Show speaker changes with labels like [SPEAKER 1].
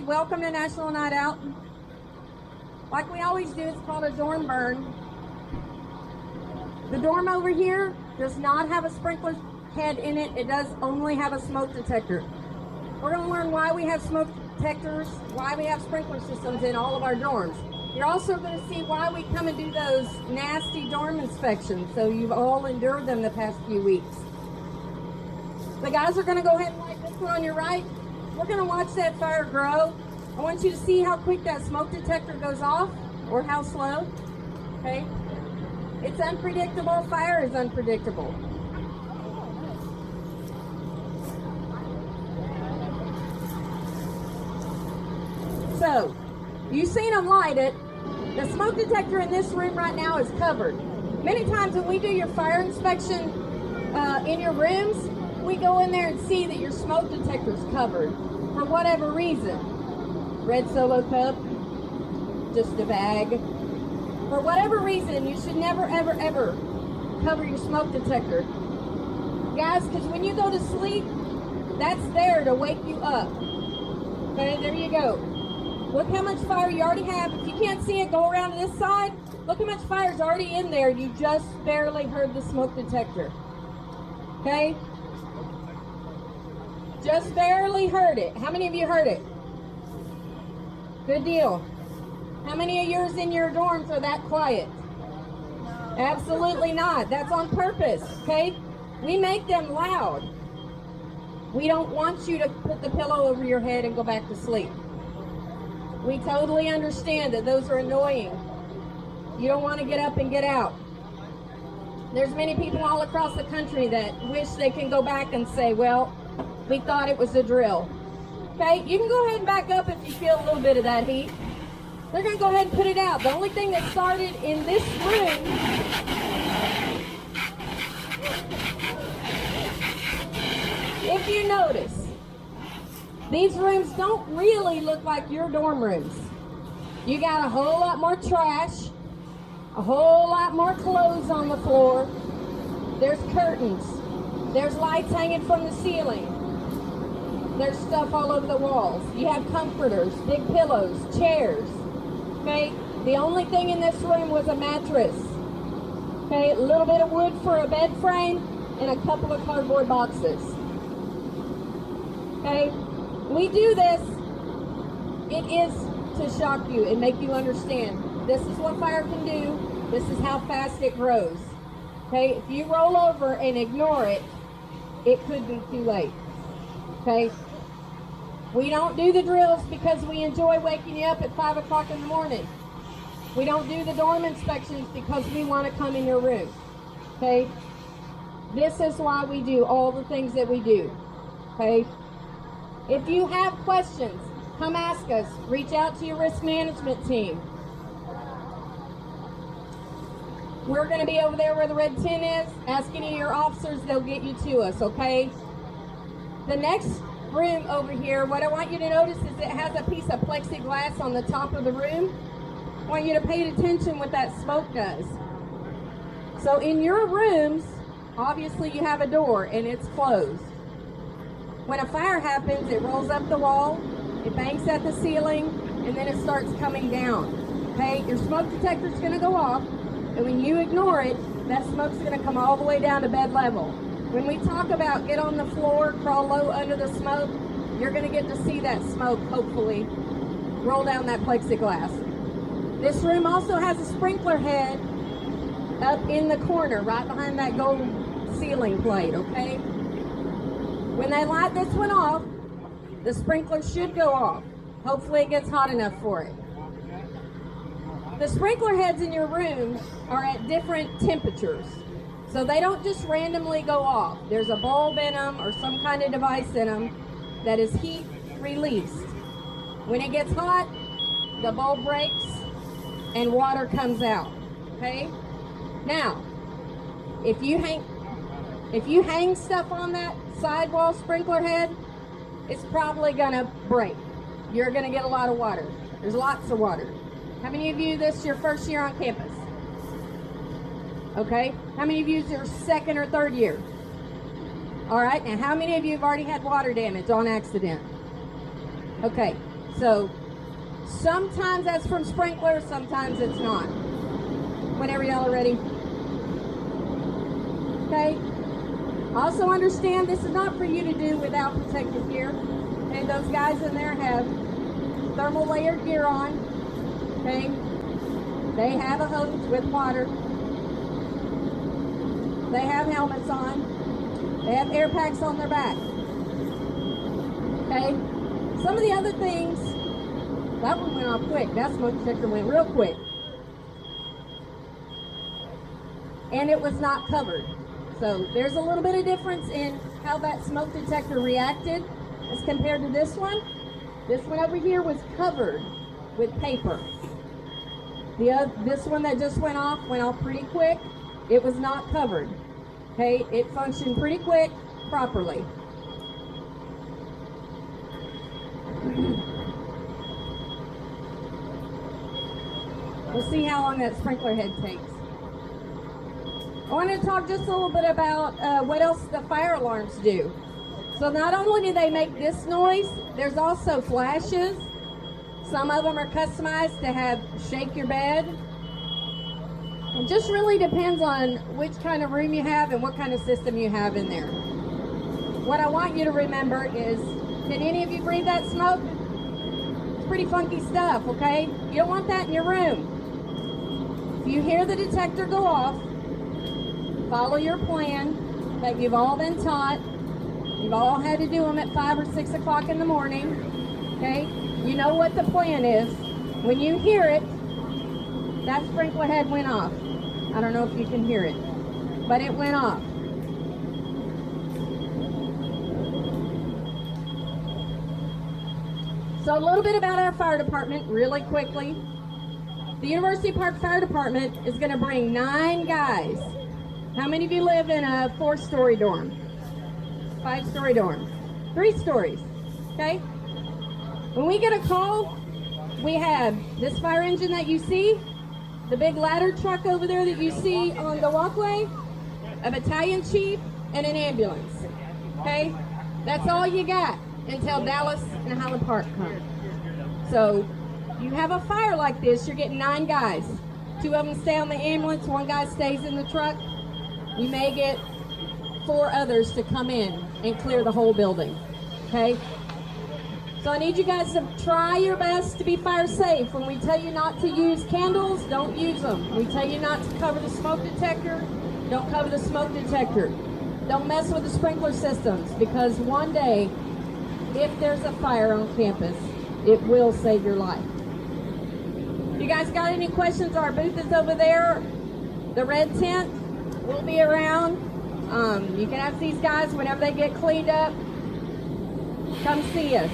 [SPEAKER 1] welcome to National Night Out. Like we always do, it's called a dorm burn. The dorm over here does not have a sprinkler head in it. It does only have a smoke detector. We're going to learn why we have smoke detectors, why we have sprinkler systems in all of our dorms. You're also going to see why we come and do those nasty dorm inspections, so you've all endured them the past few weeks. The guys are going to go ahead and light this one on your right. We're going to watch that fire grow. I want you to see how quick that smoke detector goes off, or how slow, okay? It's unpredictable. Fire is unpredictable. So, you've seen them light it. The smoke detector in this room right now is covered. Many times when we do your fire inspection in your rooms, we go in there and see that your smoke detector's covered for whatever reason. Red Solo cup, just a bag. For whatever reason, you should never, ever, ever cover your smoke detector. Guys, because when you go to sleep, that's there to wake you up. Okay, there you go. Look how much fire you already have. If you can't see it, go around to this side. Look how much fire's already in there. You just barely heard the smoke detector. Okay? Just barely heard it. How many of you heard it? Good deal. How many of yours in your dorms are that quiet? Absolutely not. That's on purpose, okay? We make them loud. We don't want you to put the pillow over your head and go back to sleep. We totally understand that those are annoying. You don't want to get up and get out. There's many people all across the country that wish they can go back and say, well, we thought it was a drill. Okay, you can go ahead and back up if you feel a little bit of that heat. They're going to go ahead and put it out. The only thing that started in this room if you notice, these rooms don't really look like your dorm rooms. You got a whole lot more trash, a whole lot more clothes on the floor. There's curtains. There's lights hanging from the ceiling. There's stuff all over the walls. You have comforters, big pillows, chairs. Okay? The only thing in this room was a mattress. Okay? A little bit of wood for a bed frame and a couple of cardboard boxes. Okay? We do this, it is to shock you and make you understand. This is what fire can do. This is how fast it grows. Okay, if you roll over and ignore it, it could be too late. Okay, we don't do the drills because we enjoy waking you up at 5 o'clock in the morning. We don't do the dorm inspections because we want to come in your room. Okay, this is why we do all the things that we do. Okay. If you have questions, come ask us. Reach out to your risk management team. We're going to be over there where the red tin is. Ask any of your officers, they'll get you to us, okay? The next room over here, what I want you to notice is it has a piece of plexiglass on the top of the room. I want you to pay attention what that smoke does. So in your rooms, obviously you have a door and it's closed. When a fire happens, it rolls up the wall, it bangs at the ceiling, and then it starts coming down. Okay, your smoke detector is going to go off, and when you ignore it, that smoke's going to come all the way down to bed level. When we talk about get on the floor, crawl low under the smoke, you're going to get to see that smoke, hopefully, roll down that plexiglass. This room also has a sprinkler head up in the corner, right behind that gold ceiling plate, okay? When they light this one off, the sprinkler should go off. Hopefully it gets hot enough for it. The sprinkler heads in your room are at different temperatures. So they don't just randomly go off. There's a bulb in them or some kind of device in them that is heat released. When it gets hot, the bulb breaks and water comes out. Okay? Now, if you hang stuff on that sidewall sprinkler head, it's probably gonna break. You're gonna get a lot of water. There's lots of water. How many of you, this is your first year on campus? Okay. How many of you is your second or third year? All right. Now, how many of you have already had water damage on accident? Okay. So sometimes that's from sprinklers, sometimes it's not. Whenever y'all are ready. Okay? Also understand this is not for you to do without protective gear. Okay, those guys in there have thermal layered gear on. Okay? They have a hose with water. They have helmets on. They have air packs on their back. Okay? Some of the other things, that one went off quick. That smoke detector went real quick. And it was not covered. So there's a little bit of difference in how that smoke detector reacted as compared to this one. This one over here was covered with paper. This one that just went off pretty quick. It was not covered. Okay, it functioned pretty quick, properly. We'll see how long that sprinkler head takes. I want to talk just a little bit about what else the fire alarms do. So not only do they make this noise, there's also flashes. Some of them are customized to have shake your bed. It just really depends on which kind of room you have and what kind of system you have in there. What I want you to remember is, can any of you breathe that smoke? It's pretty funky stuff, okay? You don't want that in your room. If you hear the detector go off, follow your plan that you've all been taught. You've all had to do them at 5 or 6 o'clock in the morning. Okay? You know what the plan is. When you hear it, that sprinkler head went off. I don't know if you can hear it, but it went off. So a little bit about our fire department really quickly. The University Park Fire Department is going to bring 9 guys. How many of you live in a 4-story dorm? 5-story dorm? 3 stories, okay? When we get a call, we have this fire engine that you see, the big ladder truck over there that you see on the walkway, a battalion chief, and an ambulance, okay? That's all you got until Dallas and Highland Park come. So, you have a fire like this, you're getting 9 guys. 2 of them stay on the ambulance, 1 guy stays in the truck. We may get 4 others to come in and clear the whole building, okay? So I need you guys to try your best to be fire safe. When we tell you not to use candles, don't use them. When we tell you not to cover the smoke detector, don't cover the smoke detector. Don't mess with the sprinkler systems, because one day, if there's a fire on campus, it will save your life. You guys got any questions? Our booth is over there. The red tent will be around. You can ask these guys whenever they get cleaned up. Come see us.